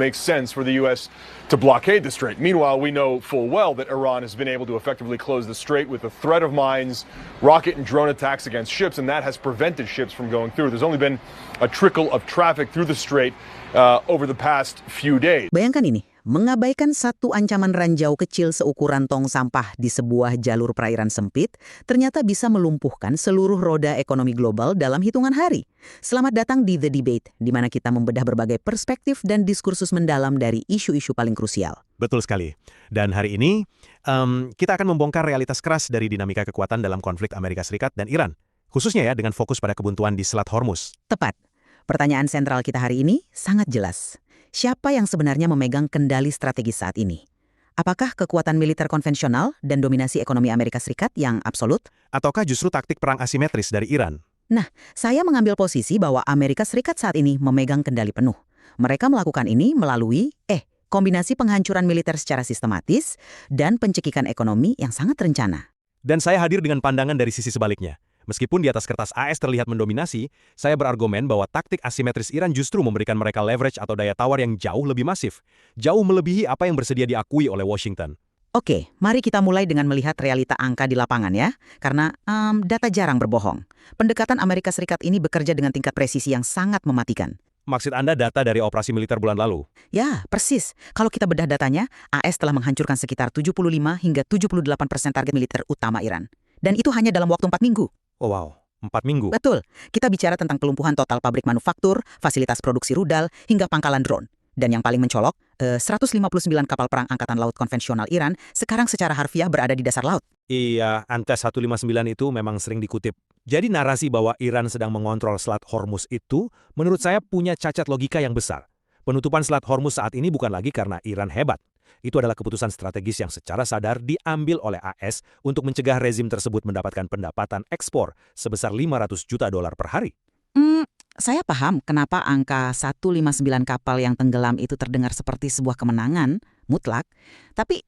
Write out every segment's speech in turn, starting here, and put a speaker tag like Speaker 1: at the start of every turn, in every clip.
Speaker 1: Makes sense for the U.S. to blockade the strait. Meanwhile, we know full well that Iran has been able to effectively close the strait with the threat of mines, rocket and drone attacks against ships, and that has prevented ships from going through. There's only been a trickle of traffic through the strait over the past few days.
Speaker 2: Bayangkan ini, mengabaikan satu ancaman ranjau kecil seukuran tong sampah di sebuah jalur perairan sempit ternyata bisa melumpuhkan seluruh roda ekonomi global dalam hitungan hari. Selamat datang di The Debate, di mana kita membedah berbagai perspektif dan diskursus mendalam dari isu-isu paling krusial.
Speaker 3: Betul sekali. Dan hari ini, kita akan membongkar realitas keras dari dinamika kekuatan dalam konflik Amerika Serikat dan Iran. Khususnya ya dengan fokus pada kebuntuan di Selat Hormuz.
Speaker 2: Tepat. Pertanyaan sentral kita hari ini sangat jelas. Siapa yang sebenarnya memegang kendali strategis saat ini? Apakah kekuatan militer konvensional dan dominasi ekonomi Amerika Serikat yang absolut?
Speaker 3: Ataukah justru taktik perang asimetris dari Iran?
Speaker 2: Nah, saya mengambil posisi bahwa Amerika Serikat saat ini memegang kendali penuh. Mereka melakukan ini melalui kombinasi penghancuran militer secara sistematis dan pencekikan ekonomi yang sangat terencana.
Speaker 3: Dan saya hadir dengan pandangan dari sisi sebaliknya. Meskipun di atas kertas AS terlihat mendominasi, saya berargumen bahwa taktik asimetris Iran justru memberikan mereka leverage atau daya tawar yang jauh lebih masif. Jauh melebihi apa yang bersedia diakui oleh Washington.
Speaker 2: Oke, mari kita mulai dengan melihat realita angka di lapangan ya. Karena data jarang berbohong. Pendekatan Amerika Serikat ini bekerja dengan tingkat presisi yang sangat mematikan.
Speaker 3: Maksud Anda data dari operasi militer bulan lalu?
Speaker 2: Ya, persis. Kalau kita bedah datanya, AS telah menghancurkan sekitar 75 hingga 78% target militer utama Iran. Dan itu hanya dalam waktu 4 minggu.
Speaker 3: Oh wow, 4 minggu?
Speaker 2: Betul. Kita bicara tentang kelumpuhan total pabrik manufaktur, fasilitas produksi rudal, hingga pangkalan drone. Dan yang paling mencolok, 159 kapal perang Angkatan Laut konvensional Iran sekarang secara harfiah berada di dasar laut.
Speaker 3: Iya, Antes 159 itu memang sering dikutip. Jadi narasi bahwa Iran sedang mengontrol Selat Hormuz itu, menurut saya punya cacat logika yang besar. Penutupan Selat Hormuz saat ini bukan lagi karena Iran hebat. Itu adalah keputusan strategis yang secara sadar diambil oleh AS untuk mencegah rezim tersebut mendapatkan pendapatan ekspor sebesar $500 juta per hari.
Speaker 2: Saya paham kenapa angka 159 kapal yang tenggelam itu terdengar seperti sebuah kemenangan mutlak. Tapi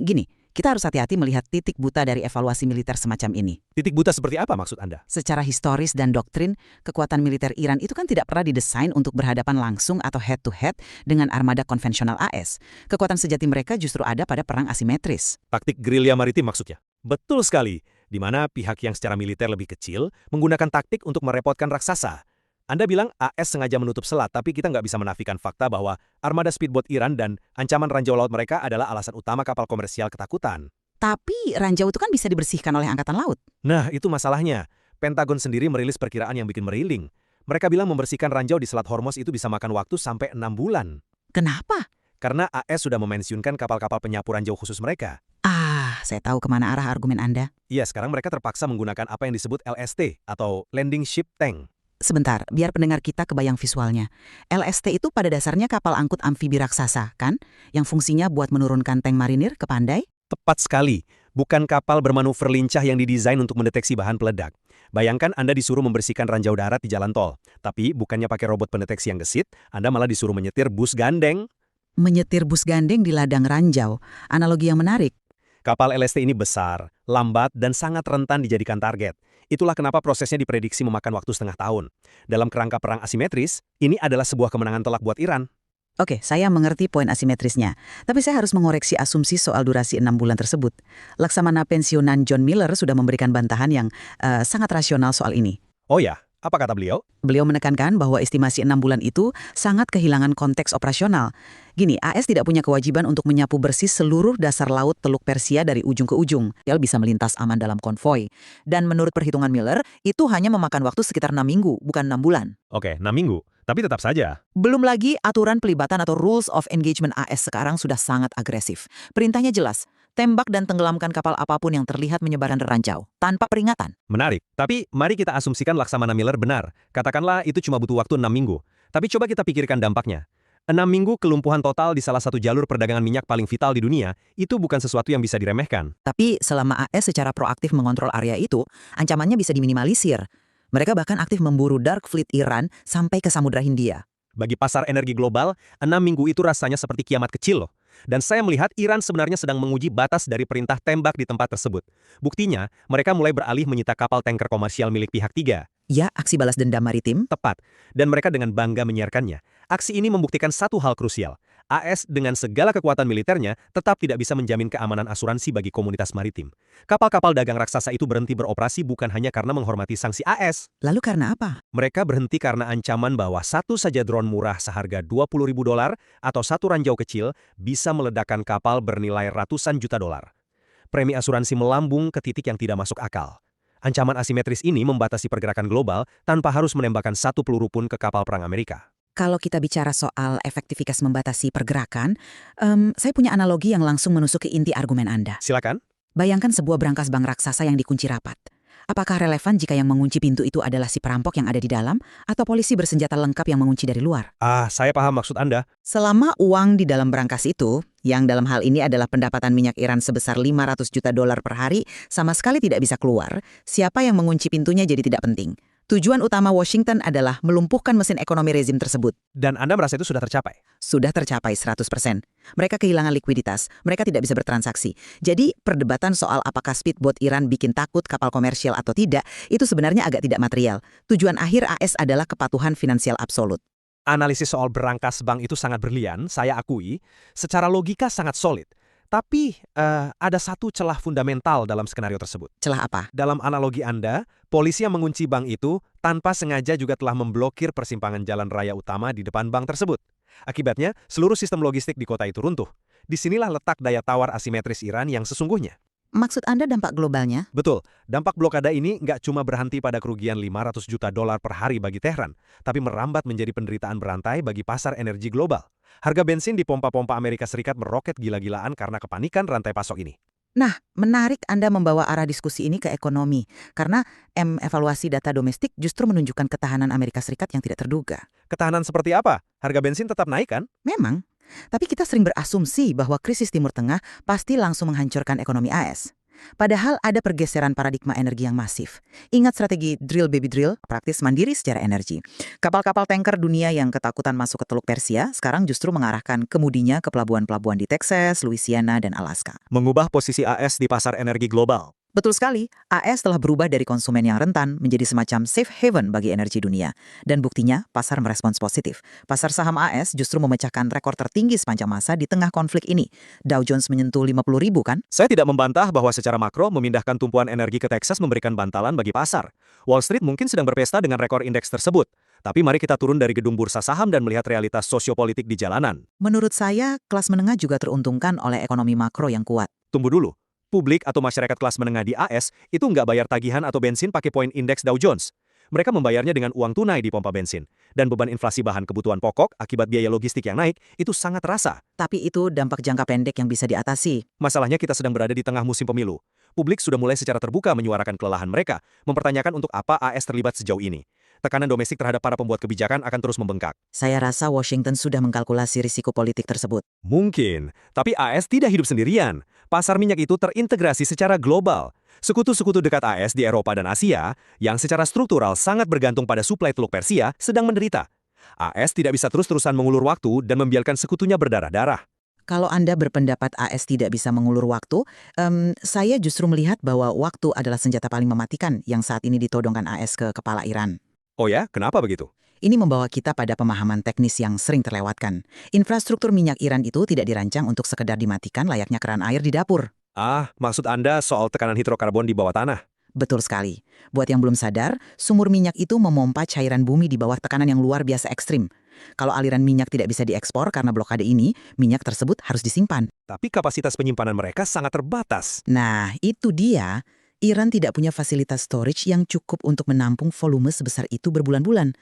Speaker 2: gini, kita harus hati-hati melihat titik buta dari evaluasi militer semacam ini.
Speaker 3: Titik buta seperti apa maksud Anda?
Speaker 2: Secara historis dan doktrin, kekuatan militer Iran itu kan tidak pernah didesain untuk berhadapan langsung atau head-to-head dengan armada konvensional AS. Kekuatan sejati mereka justru ada pada perang asimetris.
Speaker 3: Taktik gerilya maritim maksudnya? Betul sekali, di mana pihak yang secara militer lebih kecil menggunakan taktik untuk merepotkan raksasa. Anda bilang AS sengaja menutup selat, tapi kita nggak bisa menafikan fakta bahwa armada speedboat Iran dan ancaman ranjau laut mereka adalah alasan utama kapal komersial ketakutan.
Speaker 2: Tapi ranjau itu kan bisa dibersihkan oleh Angkatan Laut.
Speaker 3: Nah, itu masalahnya. Pentagon sendiri merilis perkiraan yang bikin merinding. Mereka bilang membersihkan ranjau di Selat Hormuz itu bisa makan waktu sampai 6 bulan.
Speaker 2: Kenapa?
Speaker 3: Karena AS sudah memensiunkan kapal-kapal penyapu ranjau khusus mereka.
Speaker 2: Saya tahu kemana arah argumen Anda.
Speaker 3: Iya, sekarang mereka terpaksa menggunakan apa yang disebut LST atau Landing Ship Tank.
Speaker 2: Sebentar, biar pendengar kita kebayang visualnya. LST itu pada dasarnya kapal angkut amfibi raksasa, kan? Yang fungsinya buat menurunkan tank marinir ke pandai?
Speaker 3: Tepat sekali. Bukan kapal bermanuver lincah yang didesain untuk mendeteksi bahan peledak. Bayangkan Anda disuruh membersihkan ranjau darat di jalan tol. Tapi bukannya pakai robot pendeteksi yang gesit, Anda malah disuruh menyetir bus gandeng.
Speaker 2: Menyetir bus gandeng di ladang ranjau. Analogi yang menarik.
Speaker 3: Kapal LST ini besar, lambat, dan sangat rentan dijadikan target. Itulah kenapa prosesnya diprediksi memakan waktu setengah tahun. Dalam kerangka perang asimetris, ini adalah sebuah kemenangan telak buat Iran.
Speaker 2: Oke, saya mengerti poin asimetrisnya. Tapi saya harus mengoreksi asumsi soal durasi 6 bulan tersebut. Laksamana pensiunan John Miller sudah memberikan bantahan yang sangat rasional soal ini.
Speaker 3: Oh ya, apa kata beliau?
Speaker 2: Beliau menekankan bahwa estimasi 6 bulan itu sangat kehilangan konteks operasional. Gini, AS tidak punya kewajiban untuk menyapu bersih seluruh dasar laut Teluk Persia dari ujung ke ujung. Dia bisa melintas aman dalam konvoi. Dan menurut perhitungan Miller, itu hanya memakan waktu sekitar 6 minggu, bukan 6 bulan.
Speaker 3: Oke, 6 minggu. Tapi tetap saja.
Speaker 2: Belum lagi aturan pelibatan atau Rules of Engagement AS sekarang sudah sangat agresif. Perintahnya jelas, tembak dan tenggelamkan kapal apapun yang terlihat menyebarkan ranjau, tanpa peringatan.
Speaker 3: Menarik. Tapi mari kita asumsikan Laksamana Miller benar. Katakanlah itu cuma butuh waktu 6 minggu. Tapi coba kita pikirkan dampaknya. 6 minggu kelumpuhan total di salah satu jalur perdagangan minyak paling vital di dunia, itu bukan sesuatu yang bisa diremehkan.
Speaker 2: Tapi selama AS secara proaktif mengontrol area itu, ancamannya bisa diminimalisir. Mereka bahkan aktif memburu Dark Fleet Iran sampai ke Samudra Hindia.
Speaker 3: Bagi pasar energi global, 6 minggu itu rasanya seperti kiamat kecil loh. Dan saya melihat Iran sebenarnya sedang menguji batas dari perintah tembak di tempat tersebut. Buktinya, mereka mulai beralih menyita kapal tanker komersial milik pihak 3.
Speaker 2: Ya, aksi balas dendam maritim.
Speaker 3: Tepat. Dan mereka dengan bangga menyiarkannya. Aksi ini membuktikan satu hal krusial. AS dengan segala kekuatan militernya tetap tidak bisa menjamin keamanan asuransi bagi komunitas maritim. Kapal-kapal dagang raksasa itu berhenti beroperasi bukan hanya karena menghormati sanksi AS.
Speaker 2: Lalu karena apa?
Speaker 3: Mereka berhenti karena ancaman bahwa satu saja drone murah seharga $20.000 atau satu ranjau kecil bisa meledakkan kapal bernilai ratusan juta dolar. Premi asuransi melambung ke titik yang tidak masuk akal. Ancaman asimetris ini membatasi pergerakan global tanpa harus menembakkan satu peluru pun ke kapal perang Amerika.
Speaker 2: Kalau kita bicara soal efektivitas membatasi pergerakan, saya punya analogi yang langsung menusuk ke inti argumen Anda.
Speaker 3: Silakan.
Speaker 2: Bayangkan sebuah brankas bank raksasa yang dikunci rapat. Apakah relevan jika yang mengunci pintu itu adalah si perampok yang ada di dalam, atau polisi bersenjata lengkap yang mengunci dari luar?
Speaker 3: Saya paham maksud Anda.
Speaker 2: Selama uang di dalam brankas itu, yang dalam hal ini adalah pendapatan minyak Iran sebesar $500 juta per hari, sama sekali tidak bisa keluar, siapa yang mengunci pintunya jadi tidak penting. Tujuan utama Washington adalah melumpuhkan mesin ekonomi rezim tersebut.
Speaker 3: Dan Anda merasa itu sudah tercapai?
Speaker 2: Sudah tercapai 100%. Mereka kehilangan likuiditas, mereka tidak bisa bertransaksi. Jadi, perdebatan soal apakah speedboat Iran bikin takut kapal komersial atau tidak, itu sebenarnya agak tidak material. Tujuan akhir AS adalah kepatuhan finansial absolut.
Speaker 3: Analisis soal berangkas bank itu sangat berlian, saya akui. Secara logika sangat solid. Tapi ada satu celah fundamental dalam skenario tersebut.
Speaker 2: Celah apa?
Speaker 3: Dalam analogi Anda, polisi yang mengunci bank itu tanpa sengaja juga telah memblokir persimpangan jalan raya utama di depan bank tersebut. Akibatnya, seluruh sistem logistik di kota itu runtuh. Disinilah letak daya tawar asimetris Iran yang sesungguhnya.
Speaker 2: Maksud Anda dampak globalnya?
Speaker 3: Betul, dampak blokade ini nggak cuma berhenti pada kerugian $500 juta per hari bagi Teheran, tapi merambat menjadi penderitaan berantai bagi pasar energi global. Harga bensin di pompa-pompa Amerika Serikat meroket gila-gilaan karena kepanikan rantai pasok ini.
Speaker 2: Nah, menarik Anda membawa arah diskusi ini ke ekonomi, karena evaluasi data domestik justru menunjukkan ketahanan Amerika Serikat yang tidak terduga.
Speaker 3: Ketahanan seperti apa? Harga bensin tetap naik kan?
Speaker 2: Memang, tapi kita sering berasumsi bahwa krisis Timur Tengah pasti langsung menghancurkan ekonomi AS. Padahal ada pergeseran paradigma energi yang masif. Ingat strategi drill baby drill, praktis mandiri secara energi. Kapal-kapal tanker dunia yang ketakutan masuk ke Teluk Persia sekarang justru mengarahkan kemudinya ke pelabuhan-pelabuhan di Texas, Louisiana, dan Alaska.
Speaker 3: Mengubah posisi AS di pasar energi global.
Speaker 2: Betul sekali, AS telah berubah dari konsumen yang rentan menjadi semacam safe haven bagi energi dunia. Dan buktinya, pasar merespons positif. Pasar saham AS justru memecahkan rekor tertinggi sepanjang masa di tengah konflik ini. Dow Jones menyentuh 50.000 kan?
Speaker 3: Saya tidak membantah bahwa secara makro memindahkan tumpuan energi ke Texas memberikan bantalan bagi pasar. Wall Street mungkin sedang berpesta dengan rekor indeks tersebut. Tapi mari kita turun dari gedung bursa saham dan melihat realitas sosiopolitik di jalanan.
Speaker 2: Menurut saya, kelas menengah juga teruntungkan oleh ekonomi makro yang kuat.
Speaker 3: Tunggu dulu. Publik atau masyarakat kelas menengah di AS itu nggak bayar tagihan atau bensin pakai poin indeks Dow Jones. Mereka membayarnya dengan uang tunai di pompa bensin. Dan beban inflasi bahan kebutuhan pokok akibat biaya logistik yang naik itu sangat terasa.
Speaker 2: Tapi itu dampak jangka pendek yang bisa diatasi.
Speaker 3: Masalahnya kita sedang berada di tengah musim pemilu. Publik sudah mulai secara terbuka menyuarakan kelelahan mereka, mempertanyakan untuk apa AS terlibat sejauh ini. Tekanan domestik terhadap para pembuat kebijakan akan terus membengkak.
Speaker 2: Saya rasa Washington sudah mengkalkulasi risiko politik tersebut.
Speaker 3: Mungkin, tapi AS tidak hidup sendirian. Pasar minyak itu terintegrasi secara global. Sekutu-sekutu dekat AS di Eropa dan Asia, yang secara struktural sangat bergantung pada suplai Teluk Persia, sedang menderita. AS tidak bisa terus-terusan mengulur waktu dan membiarkan sekutunya berdarah-darah.
Speaker 2: Kalau Anda berpendapat AS tidak bisa mengulur waktu, saya justru melihat bahwa waktu adalah senjata paling mematikan yang saat ini ditodongkan AS ke kepala Iran.
Speaker 3: Oh ya, kenapa begitu?
Speaker 2: Ini membawa kita pada pemahaman teknis yang sering terlewatkan. Infrastruktur minyak Iran itu tidak dirancang untuk sekedar dimatikan layaknya keran air di dapur.
Speaker 3: Maksud Anda soal tekanan hidrokarbon di bawah tanah?
Speaker 2: Betul sekali. Buat yang belum sadar, sumur minyak itu memompa cairan bumi di bawah tekanan yang luar biasa ekstrim. Kalau aliran minyak tidak bisa diekspor karena blokade ini, minyak tersebut harus disimpan.
Speaker 3: Tapi kapasitas penyimpanan mereka sangat terbatas.
Speaker 2: Nah, itu dia. Iran tidak punya fasilitas storage yang cukup untuk menampung volume sebesar itu berbulan-bulan.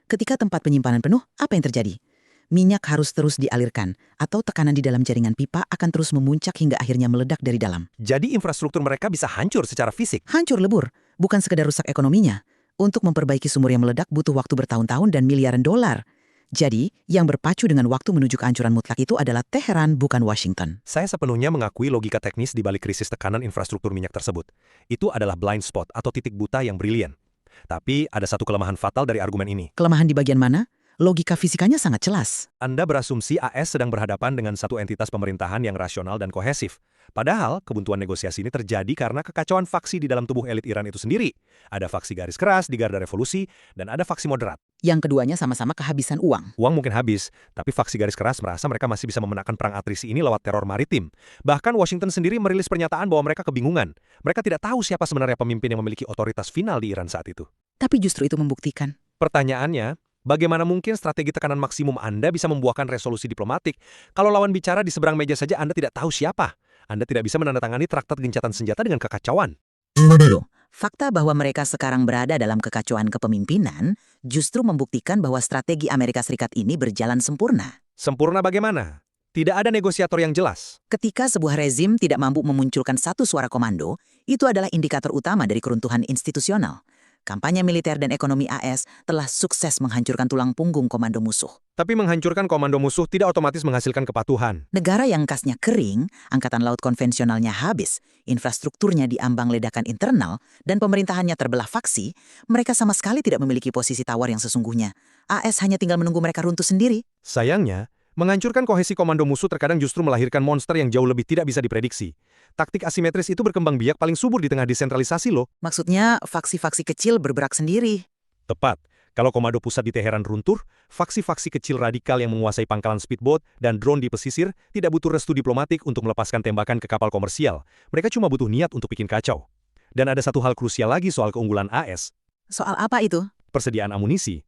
Speaker 2: Ketika tempat penyimpanan penuh, apa yang terjadi? Minyak harus terus dialirkan, atau tekanan di dalam jaringan pipa akan terus memuncak hingga akhirnya meledak dari dalam.
Speaker 3: Jadi infrastruktur mereka bisa hancur secara fisik.
Speaker 2: Hancur lebur, bukan sekedar rusak ekonominya. Untuk memperbaiki sumur yang meledak butuh waktu bertahun-tahun dan miliaran dolar. Jadi, yang berpacu dengan waktu menuju kehancuran mutlak itu adalah Teheran, bukan Washington.
Speaker 3: Saya sepenuhnya mengakui logika teknis di balik krisis tekanan infrastruktur minyak tersebut. Itu adalah blind spot atau titik buta yang brilian. Tapi ada satu kelemahan fatal dari argumen ini.
Speaker 2: Kelemahan di bagian mana? Logika fisikanya sangat jelas.
Speaker 3: Anda berasumsi AS sedang berhadapan dengan satu entitas pemerintahan yang rasional dan kohesif. Padahal, kebuntuan negosiasi ini terjadi karena kekacauan faksi di dalam tubuh elit Iran itu sendiri. Ada faksi garis keras di Garda Revolusi, dan ada faksi moderat.
Speaker 2: Yang keduanya sama-sama kehabisan uang.
Speaker 3: Uang mungkin habis, tapi faksi garis keras merasa mereka masih bisa memenangkan perang atrisi ini lewat teror maritim. Bahkan Washington sendiri merilis pernyataan bahwa mereka kebingungan. Mereka tidak tahu siapa sebenarnya pemimpin yang memiliki otoritas final di Iran saat itu.
Speaker 2: Tapi justru itu membuktikan.
Speaker 3: Pertanyaannya, bagaimana mungkin strategi tekanan maksimum Anda bisa membuahkan resolusi diplomatik kalau lawan bicara di seberang meja saja Anda tidak tahu siapa? Anda tidak bisa menandatangani traktat gencatan senjata dengan kekacauan.
Speaker 2: Dulu, fakta bahwa mereka sekarang berada dalam kekacauan kepemimpinan justru membuktikan bahwa strategi Amerika Serikat ini berjalan sempurna.
Speaker 3: Sempurna bagaimana? Tidak ada negosiator yang jelas.
Speaker 2: Ketika sebuah rezim tidak mampu memunculkan satu suara komando, itu adalah indikator utama dari keruntuhan institusional. Kampanye militer dan ekonomi AS telah sukses menghancurkan tulang punggung komando musuh.
Speaker 3: Tapi menghancurkan komando musuh tidak otomatis menghasilkan kepatuhan.
Speaker 2: Negara yang kasnya kering, angkatan laut konvensionalnya habis, infrastrukturnya diambang ledakan internal, dan pemerintahannya terbelah faksi, mereka sama sekali tidak memiliki posisi tawar yang sesungguhnya. AS hanya tinggal menunggu mereka runtuh sendiri.
Speaker 3: Sayangnya, menghancurkan kohesi komando musuh terkadang justru melahirkan monster yang jauh lebih tidak bisa diprediksi. Taktik asimetris itu berkembang biak paling subur di tengah desentralisasi loh.
Speaker 2: Maksudnya, faksi-faksi kecil bergerak sendiri.
Speaker 3: Tepat. Kalau komando pusat di Teheran runtuh, faksi-faksi kecil radikal yang menguasai pangkalan speedboat dan drone di pesisir tidak butuh restu diplomatik untuk melepaskan tembakan ke kapal komersial. Mereka cuma butuh niat untuk bikin kacau. Dan ada satu hal krusial lagi soal keunggulan AS.
Speaker 2: Soal apa itu?
Speaker 3: Persediaan amunisi.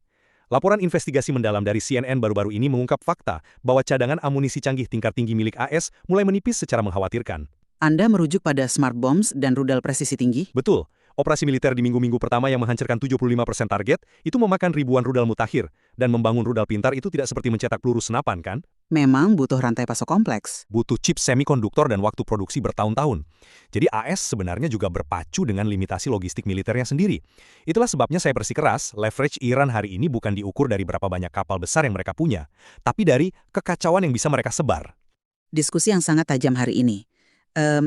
Speaker 3: Laporan investigasi mendalam dari CNN baru-baru ini mengungkap fakta bahwa cadangan amunisi canggih tingkat tinggi milik AS mulai menipis secara mengkhawatirkan.
Speaker 2: Anda merujuk pada smart bombs dan rudal presisi tinggi?
Speaker 3: Betul. Operasi militer di minggu-minggu pertama yang menghancurkan 75% target itu memakan ribuan rudal mutakhir. Dan membangun rudal pintar itu tidak seperti mencetak peluru senapan, kan?
Speaker 2: Memang butuh rantai pasok kompleks.
Speaker 3: Butuh chip semikonduktor dan waktu produksi bertahun-tahun. Jadi AS sebenarnya juga berpacu dengan limitasi logistik militernya sendiri. Itulah sebabnya saya bersikeras, leverage Iran hari ini bukan diukur dari berapa banyak kapal besar yang mereka punya, tapi dari kekacauan yang bisa mereka sebar.
Speaker 2: Diskusi yang sangat tajam hari ini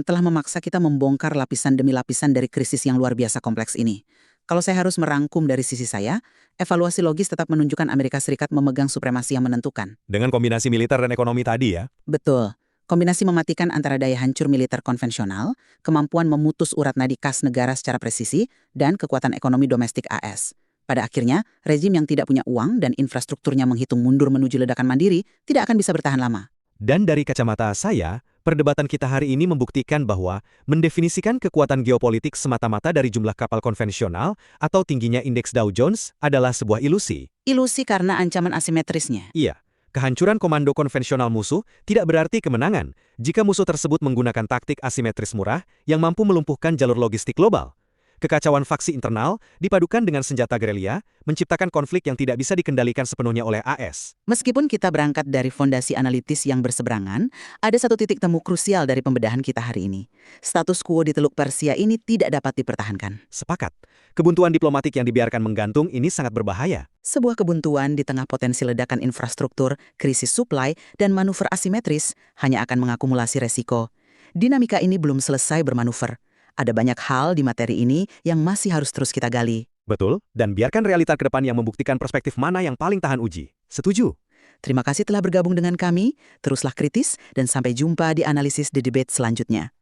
Speaker 2: telah memaksa kita membongkar lapisan demi lapisan dari krisis yang luar biasa kompleks ini. Kalau saya harus merangkum dari sisi saya, evaluasi logis tetap menunjukkan Amerika Serikat memegang supremasi yang menentukan.
Speaker 3: Dengan kombinasi militer dan ekonomi tadi ya?
Speaker 2: Betul. Kombinasi mematikan antara daya hancur militer konvensional, kemampuan memutus urat nadi kas negara secara presisi, dan kekuatan ekonomi domestik AS. Pada akhirnya, rezim yang tidak punya uang dan infrastrukturnya menghitung mundur menuju ledakan mandiri tidak akan bisa bertahan lama.
Speaker 3: Dan dari kacamata saya, perdebatan kita hari ini membuktikan bahwa mendefinisikan kekuatan geopolitik semata-mata dari jumlah kapal konvensional atau tingginya indeks Dow Jones adalah sebuah ilusi.
Speaker 2: Ilusi karena ancaman asimetrisnya.
Speaker 3: Iya, kehancuran komando konvensional musuh tidak berarti kemenangan jika musuh tersebut menggunakan taktik asimetris murah yang mampu melumpuhkan jalur logistik global. Kekacauan faksi internal dipadukan dengan senjata gerilya menciptakan konflik yang tidak bisa dikendalikan sepenuhnya oleh AS.
Speaker 2: Meskipun kita berangkat dari fondasi analitis yang berseberangan, ada satu titik temu krusial dari pembedahan kita hari ini. Status quo di Teluk Persia ini tidak dapat dipertahankan.
Speaker 3: Sepakat. Kebuntuan diplomatik yang dibiarkan menggantung ini sangat berbahaya.
Speaker 2: Sebuah kebuntuan di tengah potensi ledakan infrastruktur, krisis suplai, dan manuver asimetris hanya akan mengakumulasi resiko. Dinamika ini belum selesai bermanuver. Ada banyak hal di materi ini yang masih harus terus kita gali.
Speaker 3: Betul, dan biarkan realita ke depan yang membuktikan perspektif mana yang paling tahan uji. Setuju?
Speaker 2: Terima kasih telah bergabung dengan kami, teruslah kritis, dan sampai jumpa di analisis The Debate selanjutnya.